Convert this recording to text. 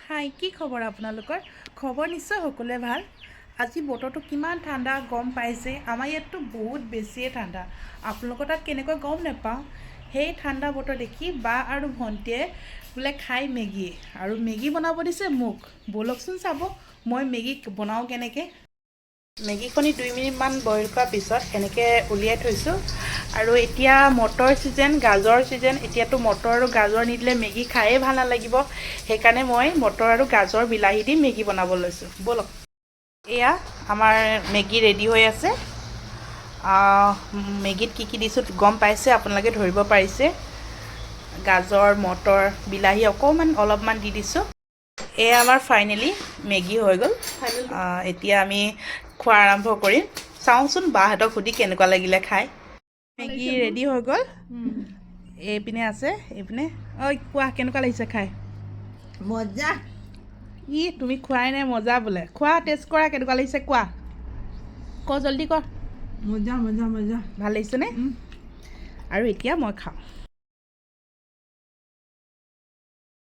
হাই কি খবৰ আপোনালোকৰ খবৰ নিশ্চয় সকলোৱে ভাল আজি বতৰটো কিমান ঠাণ্ডা গম পাইছে আমাৰ ইয়াততো বহুত বেছিয়ে ঠাণ্ডা আপোনালোকৰ তাত কেনেকৈ গম নাপাওঁ সেই ঠাণ্ডা বতৰ দেখি বা আৰু ভণ্টিয়ে বোলে খাই মেগী আৰু মেগী বনাব দিছে মোক বলকচোন চাব মই মেগী বনাওঁ কেনেকৈ মেগীখনি 2 মিনিটমান বইল কৰাৰ পিছত এনেকৈ উলিয়াই থৈছোঁ আৰু এতিয়া মটৰ চিজন গাজৰ চিজন এতিয়াতো মটৰ আৰু গাজৰ নিদিলে মেগী খায়ে ভাল নালাগিব সেইকাৰণে মই মটৰ আৰু গাজৰ বিলাহী দি মেগী বনাব লৈছোঁ বলক এয়া আমাৰ মেগী ৰেডি হৈ আছে মেগীত কি দিছোঁ গম পাইছে আপোনালোকে ধৰিব পাৰিছে গাজৰ মটৰ বিলাহী অলপমান দি দিছোঁ এয়া আমাৰ ফাইনেলি মেগী হৈ গ'ল এতিয়া আমি খোৱা আৰম্ভ কৰিম চাওঁচোন বাহঁতক সুধি কেনেকুৱা লাগিলে খাই মেগী ৰেডি হৈ গ'ল এইপিনে আছে এইপিনে ঐ কোৱা কেনেকুৱা লাগিছে খাই মজা তুমি খোৱাই নাই মজা বোলে খোৱা টেষ্ট কৰা কেনেকুৱা লাগিছে কোৱা ক জল্দি কৰ মজা মজা মজা ভাল লাগিছেনে আৰু এতিয়া মই খাওঁ